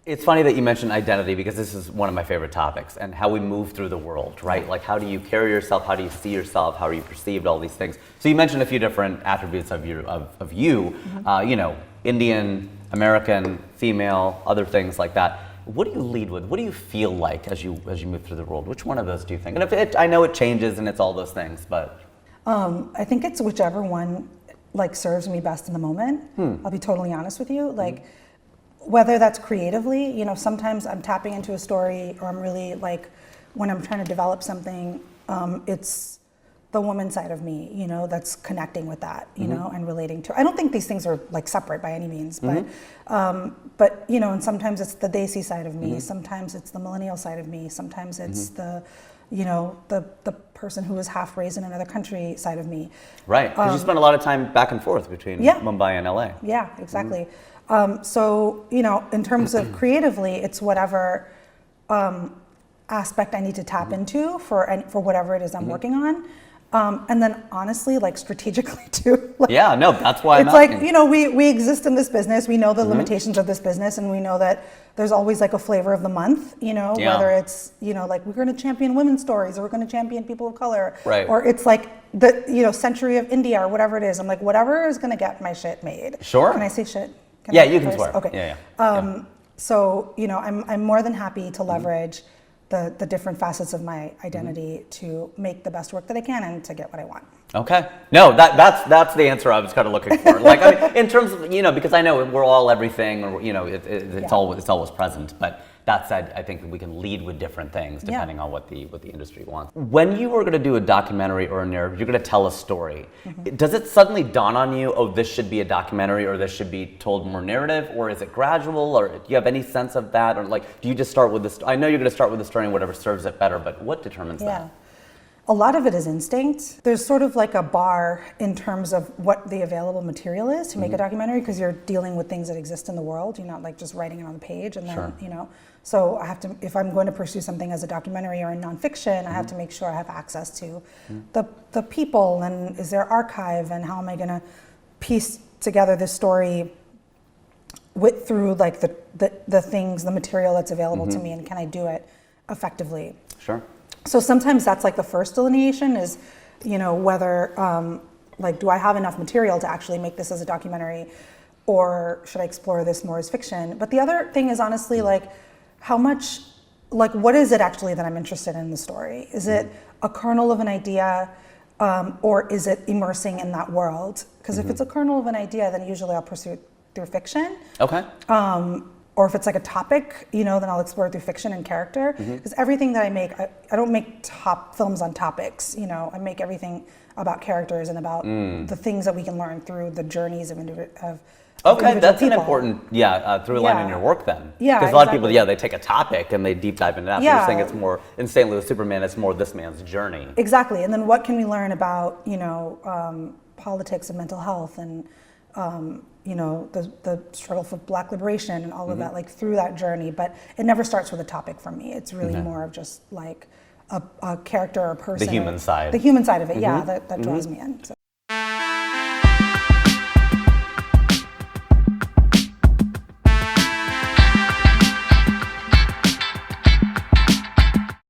It's funny that you mentioned identity because this is one of my favorite topics and how we move through the world, right? Like how do you carry yourself? How do you see yourself? How are you perceived? All these things. So you mentioned a few different attributes of you, you know, Indian, American, female, other things like that. What do you lead with? What do you feel like as you move through the world? Which one of those do you think? And I know it changes and it's all those things, but I think it's whichever one like serves me best in the moment. I'll be totally honest with you. Like whether that's creatively, you know, sometimes I'm tapping into a story or I'm really like when I'm trying to develop something, it's the woman side of me, you know, that's connecting with that, you know, and relating to. I don't think these things are like separate by any means, but you know, and sometimes it's the Desi side of me, sometimes it's the millennial side of me, sometimes it's the, you know, the person who was half raised in another country side of me. Right, because you spend a lot of time back and forth between Mumbai and LA. Yeah, exactly. So, you know, in terms of creatively, it's whatever aspect I need to tap into for whatever it is I'm working on. And then honestly, like strategically too. Like, yeah, no, that's why it's like, you know, we exist in this business. We know the limitations of this business, and we know that there's always like a flavor of the month, you know, whether it's, you know, like we're going to champion women's stories or we're going to champion people of color, or it's like the, you know, century of India or whatever it is. I'm like, whatever is going to get my shit made. Sure. Can I say shit? Yeah, you can swear. Okay. So, you know, I'm more than happy to leverage the different facets of my identity to make the best work that I can and to get what I want. Okay. No, that's the answer I was kind of looking for. Like, I mean, in terms of, you know, because I know we're all everything, or, you know, it's always present, but that said, I think we can lead with different things depending on what the industry wants. When you are going to do a documentary or a narrative, you're going to tell a story. Does it suddenly dawn on you, oh, this should be a documentary or this should be told more narrative, or is it gradual, or do you have any sense of that, or like, do you just start with this? I know you're going to start with the story and whatever serves it better, but what determines that? A lot of it is instinct. There's sort of like a bar in terms of what the available material is to make a documentary, because you're dealing with things that exist in the world. You're not like just writing it on the page and then, you know. So I have to, if I'm going to pursue something as a documentary or in nonfiction, I have to make sure I have access to the people, and is there archive, and how am I going to piece together this story through like the things, the material that's available to me, and can I do it effectively? Sure. So sometimes that's like the first delineation is, you know, whether, like, do I have enough material to actually make this as a documentary, or should I explore this more as fiction? But the other thing is honestly, like, how much, like, what is it actually that I'm interested in the story? Is it a kernel of an idea, or is it immersing in that world? Because if it's a kernel of an idea, then usually I'll pursue it through fiction. Okay. Or if it's like a topic, you know, then I'll explore it through fiction and character. Because everything that I make, I don't make films on topics, you know, I make everything about characters and about the things that we can learn through the journeys of okay, that's people. An important, through line in your work then. Yeah, because a lot of people, they take a topic and they deep dive into that. You're saying it's more, in St. Louis Superman, it's more this man's journey. Exactly, and then what can we learn about, you know, politics and mental health and, you know, the struggle for Black liberation and all of that, like through that journey. But it never starts with a topic for me. It's really more of just like a character or a person. The human side. The human side of it, that draws me in. So.